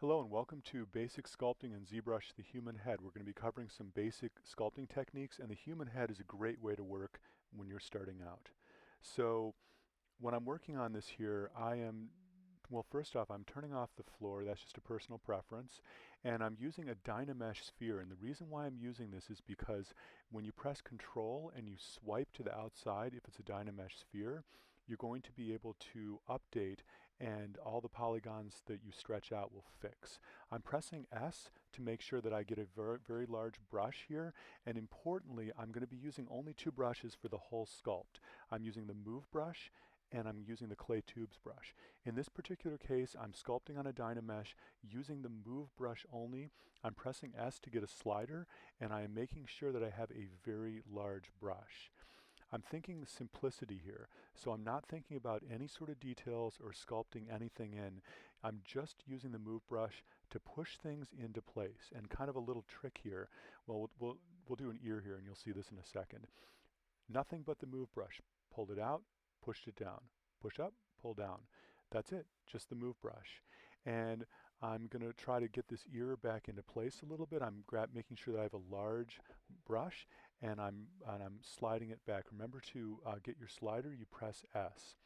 Hello and welcome to Basic Sculpting in ZBrush the Human Head. We're going to be covering some basic sculpting techniques, and the human head is a great way to work when you're starting out. So when I'm working on this here, well, first off, I'm turning off the floor. That's just a personal preference. And I'm using a Dynamesh sphere. And the reason why I'm using this is because when you press Control and you swipe to the outside, if it's a Dynamesh sphere, you're going to be able to update and all the polygons that you stretch out will fix. I'm pressing S to make sure that I get a very, very large brush here. And importantly, I'm going to be using only two brushes for the whole sculpt. I'm using the Move brush and I'm using the clay tubes brush. In this particular case, I'm sculpting on a Dynamesh using the Move brush only. I'm pressing S to get a slider, and I am making sure that I have a very large brush. I'm thinking simplicity here, so I'm not thinking about any sort of details or sculpting anything in. I'm just using the Move brush to push things into place. And kind of a little trick here, well, we'll do an ear here, and you'll see this in a second. Nothing but the Move brush. Pulled it out, pushed it down. Push up, pull down. That's it, just the Move brush. And I'm going to try to get this ear back into place a little bit. I'm making sure that I have a large brush, and I'm sliding it back. Remember to get your slider, you press S.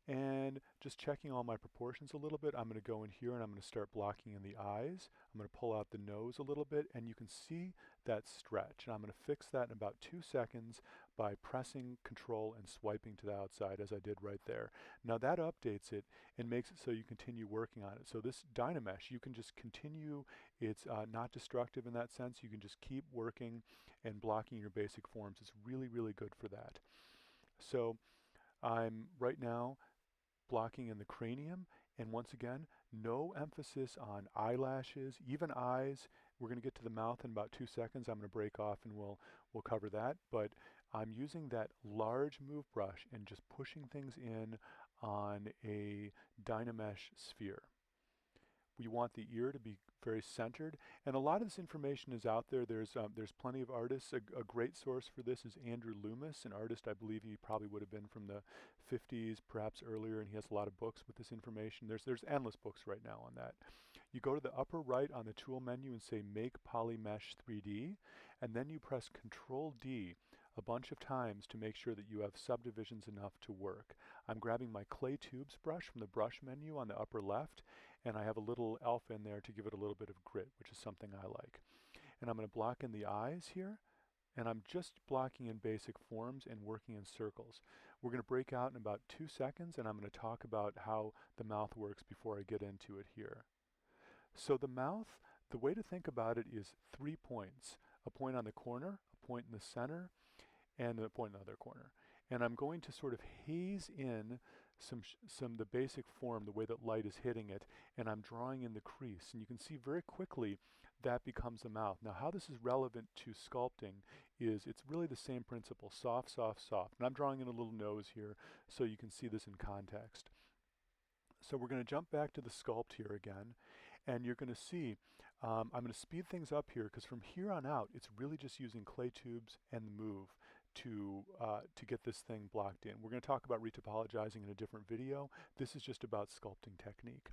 And just checking all my proportions a little bit, I'm going to go in here and I'm going to start blocking in the eyes. I'm going to pull out the nose a little bit, and you can see that stretch. And I'm going to fix that in about 2 seconds by pressing Control and swiping to the outside as I did right there. Now that updates it and makes it so you continue working on it. So this Dynamesh, you can just continue. It's not destructive in that sense. You can just keep working and blocking your basic forms. It's really, really good for that. So I'm right now blocking in the cranium, and once again, no emphasis on eyelashes, even eyes. We're going to get to the mouth in about 2 seconds. I'm going to break off and we'll cover that, but I'm using that large Move brush and just pushing things in on a Dynamesh sphere. We want the ear to be very centered, and a lot of this information is out there. There's plenty of artists. A great source for this is Andrew Loomis, an artist. I believe he probably would have been from the 50s, perhaps earlier, and he has a lot of books with this information. There's endless books right now on that. You go to the upper right on the tool menu and say Make Polymesh 3D, and then you press Control D a bunch of times to make sure that you have subdivisions enough to work. I'm grabbing my clay tubes brush from the brush menu on the upper left, and I have a little alpha in there to give it a little bit of grit, which is something I like. And I'm going to block in the eyes here, and I'm just blocking in basic forms and working in circles. We're going to break out in about 2 seconds, and I'm going to talk about how the mouth works before I get into it here. So the mouth, the way to think about it is 3 points. A point on the corner, a point in the center, and a point in the other corner. And I'm going to sort of haze in the basic form, the way that light is hitting it, and I'm drawing in the crease. And you can see very quickly that becomes the mouth. Now how this is relevant to sculpting is it's really the same principle, soft, soft, soft. And I'm drawing in a little nose here so you can see this in context. So we're going to jump back to the sculpt here again, and you're going to see I'm going to speed things up here because from here on out it's really just using clay tubes and the Move to get this thing blocked in. We're going to talk about retopologizing in a different video. This is just about sculpting technique.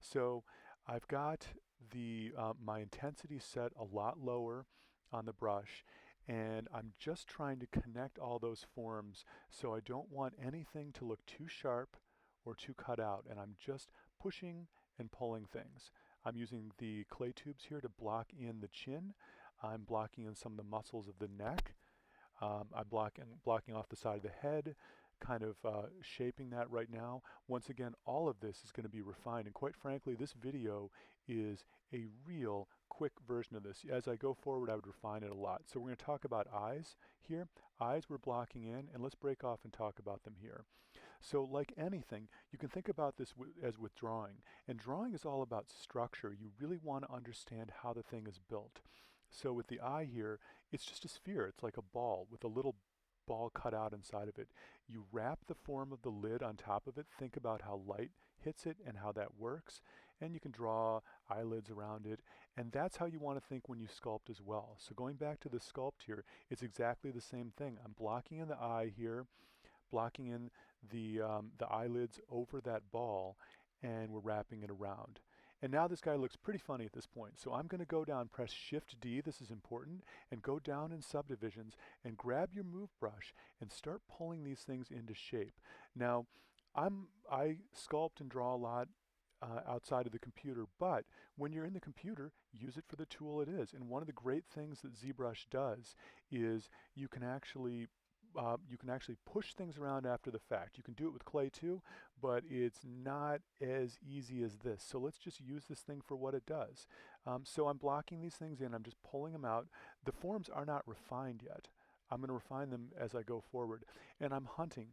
So I've got the my intensity set a lot lower on the brush, and I'm just trying to connect all those forms, so I don't want anything to look too sharp or too cut out, and I'm just pushing and pulling things. I'm using the clay tubes here to block in the chin. I'm blocking in some of the muscles of the neck. I'm blocking off the side of the head, kind of shaping that right now. Once again, all of this is going to be refined, and quite frankly, this video is a real quick version of this. As I go forward, I would refine it a lot. So we're going to talk about eyes here. Eyes we're blocking in, and let's break off and talk about them here. So like anything, you can think about this as with drawing, and drawing is all about structure. You really want to understand how the thing is built. So with the eye here, it's just a sphere. It's like a ball with a little ball cut out inside of it. You wrap the form of the lid on top of it. Think about how light hits it and how that works. And you can draw eyelids around it. And that's how you want to think when you sculpt as well. So going back to the sculpt here, it's exactly the same thing. I'm blocking in the eye here, blocking in the eyelids over that ball, and we're wrapping it around. And now this guy looks pretty funny at this point. So I'm going to go down, press Shift D, this is important, and go down in subdivisions and grab your move brush and start pulling these things into shape. Now, I sculpt and draw a lot outside of the computer, but when you're in the computer, use it for the tool it is. And one of the great things that ZBrush does is you can actually push things around after the fact. You can do it with clay too, but it's not as easy as this. So let's just use this thing for what it does. So I'm blocking these things in, I'm just pulling them out. The forms are not refined yet. I'm going to refine them as I go forward. And I'm hunting.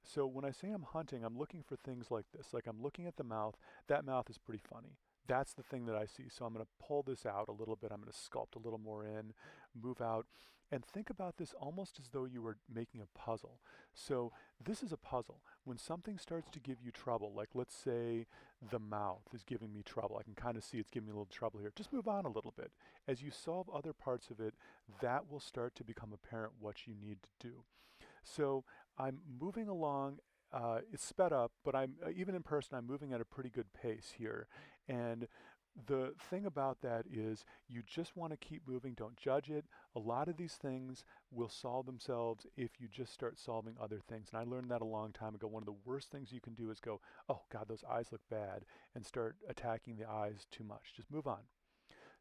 So when I say I'm hunting, I'm looking for things like this. Like I'm looking at the mouth. That mouth is pretty funny. That's the thing that I see. So I'm going to pull this out a little bit. I'm going to sculpt a little more in, move out, and think about this almost as though you were making a puzzle. So this is a puzzle. When something starts to give you trouble, like let's say the mouth is giving me trouble. I can kind of see it's giving me a little trouble here. Just move on a little bit. As you solve other parts of it, that will start to become apparent what you need to do. So I'm moving along. It's sped up, but I'm even in person, I'm moving at a pretty good pace here. And the thing about that is you just want to keep moving. Don't judge it. A lot of these things will solve themselves if you just start solving other things. And I learned that a long time ago. One of the worst things you can do is go, oh God, those eyes look bad, and start attacking the eyes too much. Just move on.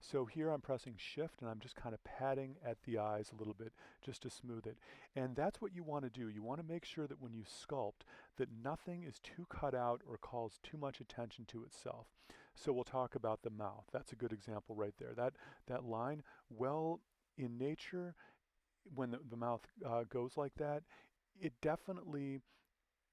So here I'm pressing Shift and I'm just kind of patting at the eyes a little bit just to smooth it. And that's what you want to do. You want to make sure that when you sculpt that nothing is too cut out or calls too much attention to itself. So we'll talk about the mouth. That's a good example right there. That line, well, in nature, when the mouth goes like that, it definitely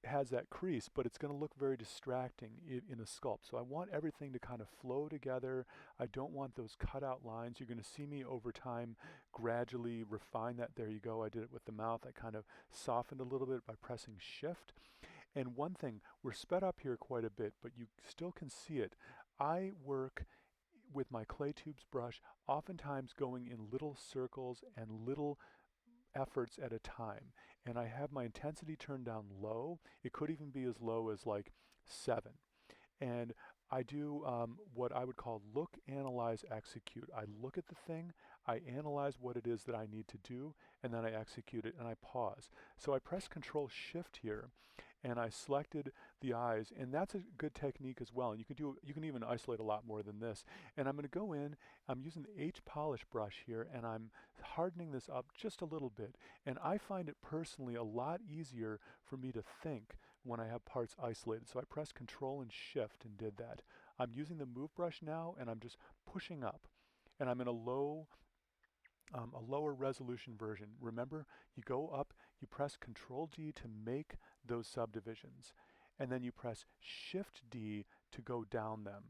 has that crease, but it's going to look very distracting in a sculpt. So I want everything to kind of flow together. I don't want those cutout lines. You're going to see me over time gradually refine that. There you go. I did it with the mouth. I kind of softened a little bit by pressing Shift. And one thing, we're sped up here quite a bit, but you still can see it. I work with my clay tubes brush, oftentimes going in little circles and little efforts at a time. And I have my intensity turned down low. It could even be as low as like 7. And I do what I would call look, analyze, execute. I look at the thing, I analyze what it is that I need to do, and then I execute it and I pause. So I press Control Shift here and I selected the eyes, and that's a good technique as well. And you can even isolate a lot more than this. And I'm going to go in, I'm using the H polish brush here, and I'm hardening this up just a little bit. And I find it personally a lot easier for me to think when I have parts isolated. So I pressed Control and Shift and did that. I'm using the move brush now, and I'm just pushing up. And I'm in a lower resolution version. Remember, you go up, you press Control D to make those subdivisions, and then you press Shift D to go down them,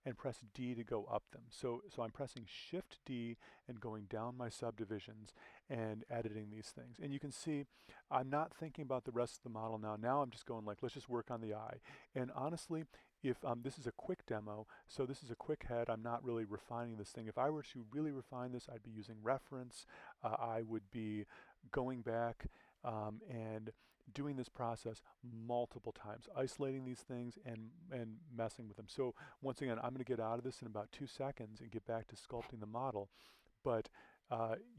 and press D to go up them. So I'm pressing Shift D and going down my subdivisions and editing these things. And you can see I'm not thinking about the rest of the model now. Now I'm just going like, let's just work on the eye. And honestly, if this is a quick demo, so this is a quick head, I'm not really refining this thing. If I were to really refine this, I'd be using reference. I would be going back and doing this process multiple times, isolating these things and messing with them. So once again, I'm going to get out of this in about 2 seconds and get back to sculpting the model. But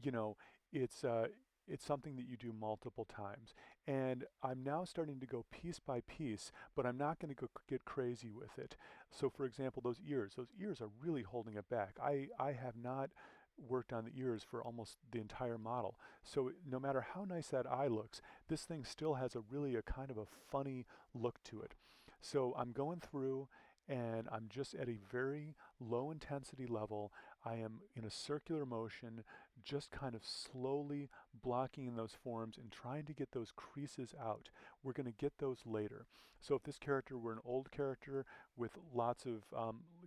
you know, it's something that you do multiple times. And I'm now starting to go piece by piece, but I'm not going to get crazy with it. So for example, those ears are really holding it back. I have not worked on the ears for almost the entire model. So no matter how nice that eye looks, this thing still has a kind of a funny look to it. So I'm going through and I'm just at a very low intensity level. I am in a circular motion, just kind of slowly blocking in those forms and trying to get those creases out. We're going to get those later. So if this character were an old character with lots of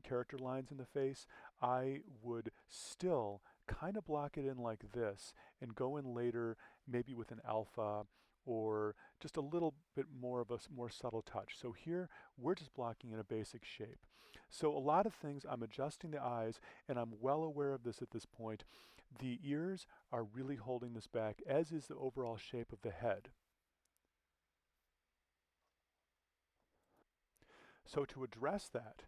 character lines in the face, I would still kind of block it in like this and go in later, maybe with an alpha or just a little bit more of a more subtle touch. So here we're just blocking in a basic shape. So a lot of things, I'm adjusting the eyes, and I'm well aware of this at this point. The ears are really holding this back, as is the overall shape of the head. So to address that,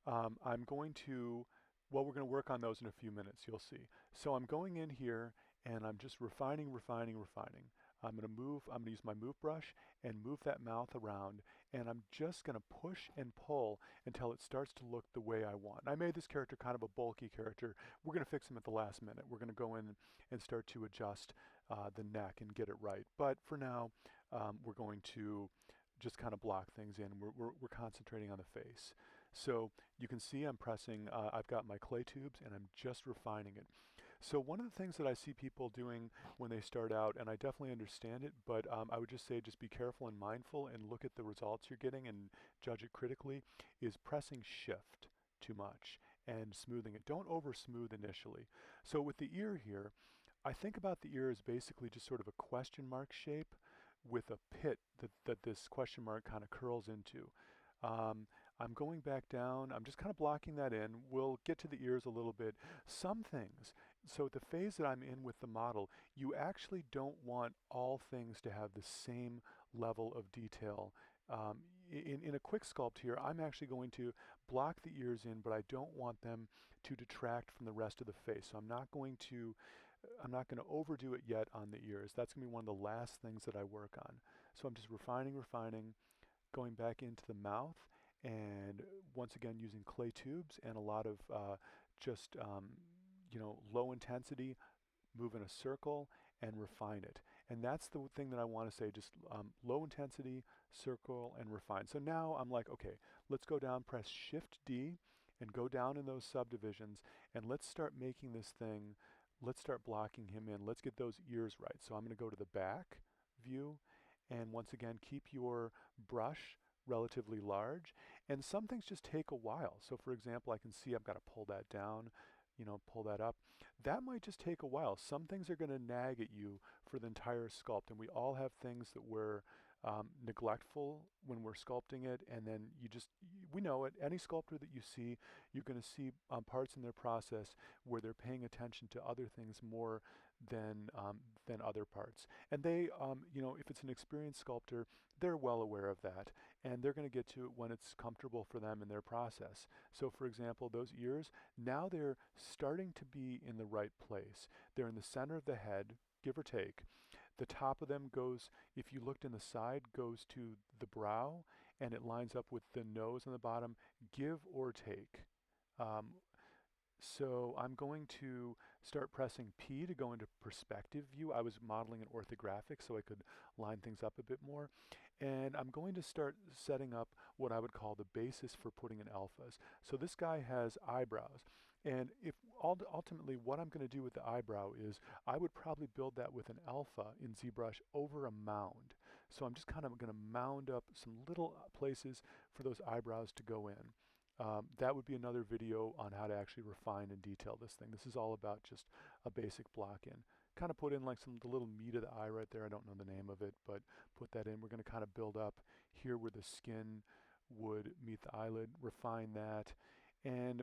I'm going to, well, we're going to work on those in a few minutes, you'll see. So I'm going in here and I'm just refining, refining, refining. I'm going to use my move brush and move that mouth around, and I'm just going to push and pull until it starts to look the way I want. I made this character kind of a bulky character. We're going to fix him at the last minute. We're going to go in and start to adjust the neck and get it right. But for now, we're going to just kind of block things in. We're concentrating on the face. So you can see I'm pressing, I've got my clay tubes and I'm just refining it. So one of the things that I see people doing when they start out, and I definitely understand it, but I would just say just be careful and mindful and look at the results you're getting and judge it critically, is pressing shift too much and smoothing it. Don't over smooth initially. So with the ear here, I think about the ear as basically just sort of a question mark shape with a pit that this question mark kind of curls into. I'm going back down, I'm just kind of blocking that in. We'll get to the ears a little bit. Some things, so the phase that I'm in with the model, you actually don't want all things to have the same level of detail. In a quick sculpt here, I'm actually going to block the ears in, but I don't want them to detract from the rest of the face. So I'm not going to overdo it yet on the ears. That's going to be one of the last things that I work on. So I'm just refining, refining, going back into the mouth, and once again using clay tubes and a lot of just low intensity, move in a circle and refine it. And that's the thing that I want to say, just low intensity, circle, and refine. So now I'm like, okay, let's go down, press Shift D and go down in those subdivisions, and let's start making this thing, let's start blocking him in. Let's get those ears right. So I'm going to go to the back view, and once again, keep your brush relatively large. And some things just take a while. So for example, I can see I've got to pull that down, pull that up. That might just take a while. Some things are going to nag at you for the entire sculpt, and we all have things that we're neglectful when we're sculpting it, and then we know it. Any sculptor that you see, you're going to see parts in their process where they're paying attention to other things more than other parts. And they, if it's an experienced sculptor, they're well aware of that, and they're going to get to it when it's comfortable for them in their process. So for example, those ears, now they're starting to be in the right place. They're in the center of the head, give or take. The top of them goes, if you looked in the side, goes to the brow, and it lines up with the nose on the bottom, give or take. So I'm going to start pressing P to go into perspective view. I was modeling in orthographic so I could line things up a bit more. And I'm going to start setting up what I would call the basis for putting in alphas. So this guy has eyebrows. And if ultimately what I'm going to do with the eyebrow is I would probably build that with an alpha in ZBrush over a mound. So I'm just kind of going to mound up some little places for those eyebrows to go in. That would be another video on how to actually refine and detail this thing. This is all about just a basic block in. Kind of put in like the little meat of the eye right there. I don't know the name of it, but put that in. We're going to kind of build up here where the skin would meet the eyelid, refine that, and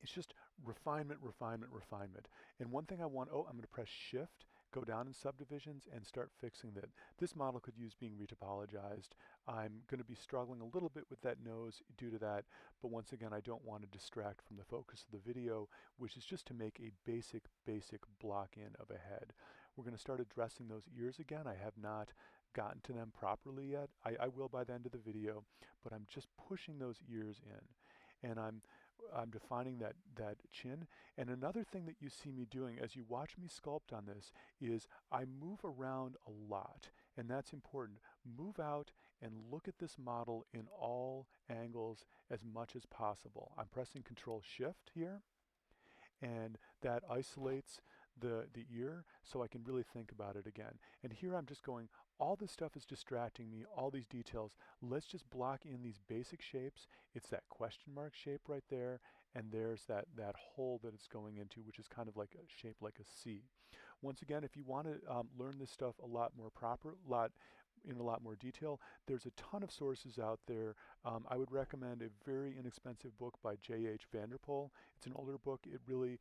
it's just refinement, refinement, refinement. And one thing I'm going to press Shift, go down in subdivisions, and start fixing that. This model could use being retopologized. I'm going to be struggling a little bit with that nose due to that, but once again, I don't want to distract from the focus of the video, which is just to make a basic block in of a head. We're going to start addressing those ears again. I have not gotten to them properly yet. I will by the end of the video, but I'm just pushing those ears in. And I'm defining that chin. And another thing that you see me doing as you watch me sculpt on this is I move around a lot, and that's important. Move out and look at this model in all angles as much as possible. I'm pressing Control Shift here, and that isolates the ear so I can really think about it again. And here I'm just going, all this stuff is distracting me, all these details. Let's just block in these basic shapes. It's that question mark shape right there, and there's that hole that it's going into, which is kind of like a shape like a C. Once again, if you want to learn this stuff a lot in a lot more detail. There's a ton of sources out there. I would recommend a very inexpensive book by J.H. Vanderpoel. It's an older book. It really,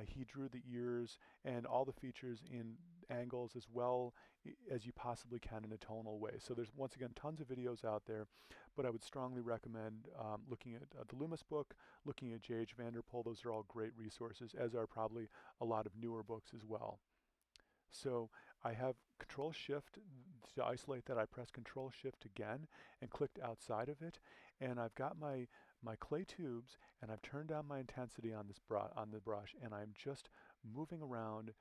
he drew the ears and all the features in angles as well as you possibly can in a tonal way. So there's, once again, tons of videos out there, but I would strongly recommend looking at the Loomis book, looking at J.H. Vanderpoel. Those are all great resources, as are probably a lot of newer books as well. So I have Control Shift to isolate that. I press Control Shift again and clicked outside of it, and I've got my clay tubes, and I've turned down my intensity on this on the brush, and I'm just moving around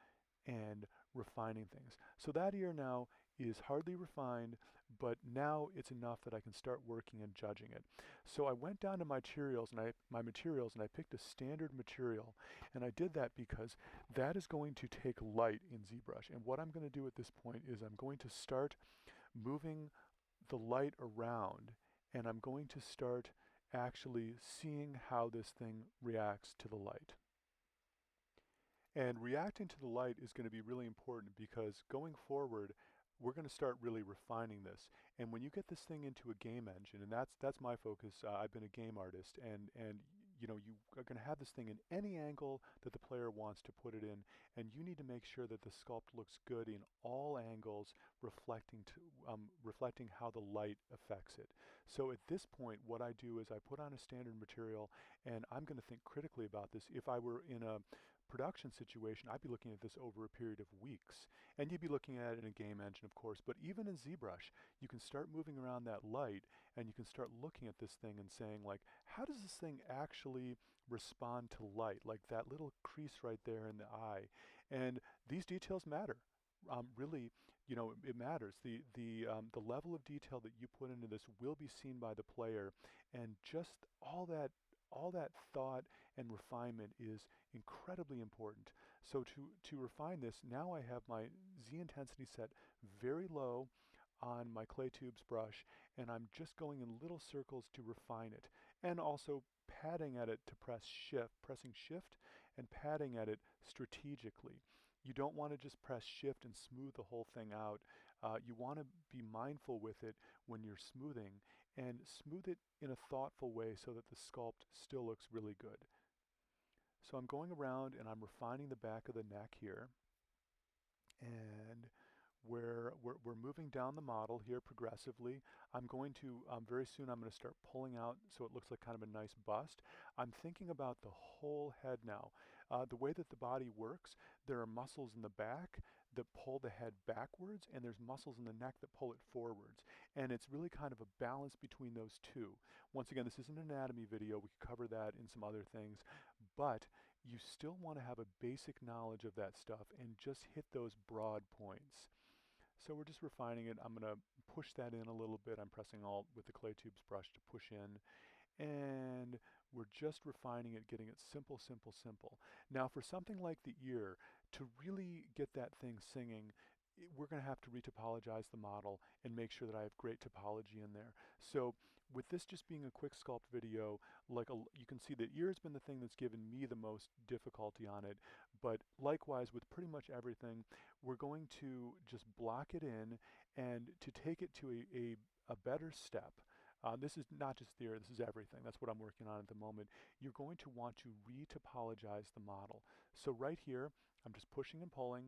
and refining things. So that ear now is hardly refined, but now it's enough that I can start working and judging it. So I went down to my materials and I picked a standard material, and I did that because that is going to take light in ZBrush. And what I'm going to do at this point is I'm going to start moving the light around, and I'm going to start actually seeing how this thing reacts to the light. And reacting to the light is going to be really important because going forward, we're going to start really refining this. And when you get this thing into a game engine, and that's my focus, I've been a game artist, and you know, you are going to have this thing in any angle that the player wants to put it in, and you need to make sure that the sculpt looks good in all angles, reflecting how the light affects it. So at this point, what I do is I put on a standard material, and I'm going to think critically about this. If I were in a production situation, I'd be looking at this over a period of weeks. And you'd be looking at it in a game engine, of course, but even in ZBrush, you can start moving around that light, and you can start looking at this thing and saying, like, how does this thing actually respond to light? Like that little crease right there in the eye. And these details matter. Really, you know, it matters. The level of detail that you put into this will be seen by the player, and just all that thought and refinement is incredibly important. So to refine this, now I have my Z intensity set very low on my clay tubes brush, and I'm just going in little circles to refine it, and also padding at it to pressing shift and padding at it strategically. You don't want to just press shift and smooth the whole thing out. You want to be mindful with it when you're smoothing, and smooth it in a thoughtful way so that the sculpt still looks really good. So I'm going around and I'm refining the back of the neck here, and we're moving down the model here progressively. I'm going to, very soon I'm going to start pulling out so it looks like kind of a nice bust. I'm thinking about the whole head now. The way that the body works, there are muscles in the back that pull the head backwards, and there's muscles in the neck that pull it forwards. And it's really kind of a balance between those two. Once again, this isn't an anatomy video. We could cover that in some other things, but you still want to have a basic knowledge of that stuff and just hit those broad points. So we're just refining it. I'm going to push that in a little bit. I'm pressing Alt with the clay tubes brush to push in. And we're just refining it, getting it simple, simple, simple. Now for something like the ear, to really get that thing singing, we're going to have to retopologize the model and make sure that I have great topology in there. So with this just being a quick sculpt video, like you can see the ear has been the thing that's given me the most difficulty on it, but likewise with pretty much everything, we're going to just block it in, and to take it to a better step. This is not just the ear, this is everything. That's what I'm working on at the moment. You're going to want to retopologize the model. So right here, I'm just pushing and pulling.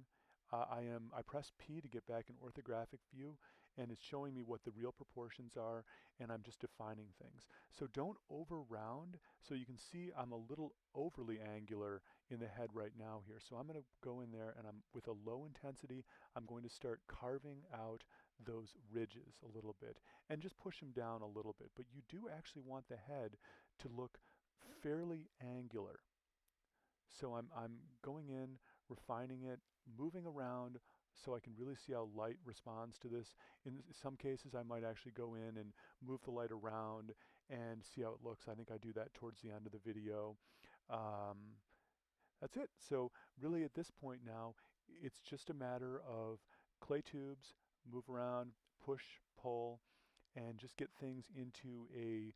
I press P to get back an orthographic view, and it's showing me what the real proportions are, and I'm just defining things. So don't over round. So you can see I'm a little overly angular in the head right now here. So I'm going to go in there, and with a low intensity, I'm going to start carving out those ridges a little bit and just push them down a little bit. But you do actually want the head to look fairly angular. So I'm going in, refining it, moving around so I can really see how light responds to this. In some cases, I might actually go in and move the light around and see how it looks. I think I do that towards the end of the video. That's it. So really at this point now, it's just a matter of clay tubes, move around, push, pull, and just get things into a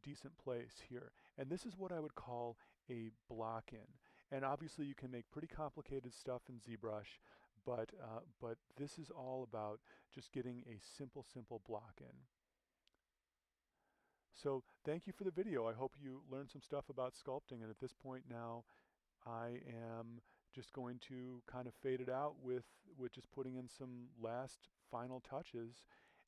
decent place here. And this is what I would call a block-in. And obviously you can make pretty complicated stuff in ZBrush, but this is all about just getting a simple block in. So thank you for the video. I hope you learned some stuff about sculpting, and at this point now I am just going to kind of fade it out with just putting in some last final touches.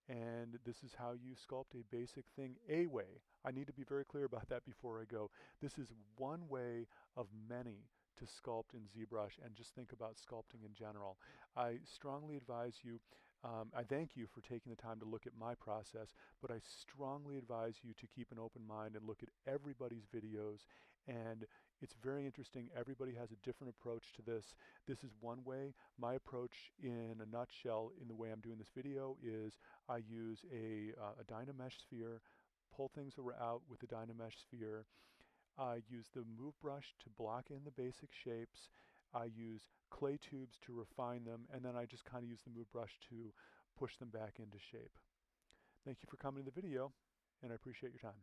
And this is how you sculpt a basic thing a way. I need to be very clear about that before I go. This is one way of many to sculpt in ZBrush, and just think about sculpting in general. I strongly advise you, I thank you for taking the time to look at my process, but I strongly advise you to keep an open mind and look at everybody's videos. And it's very interesting. Everybody has a different approach to this. This is one way. My approach in a nutshell in the way I'm doing this video is I use a Dynamesh sphere, pull things out with the Dynamesh sphere. I use the move brush to block in the basic shapes. I use clay tubes to refine them, and then I just kind of use the move brush to push them back into shape. Thank you for coming to the video, and I appreciate your time.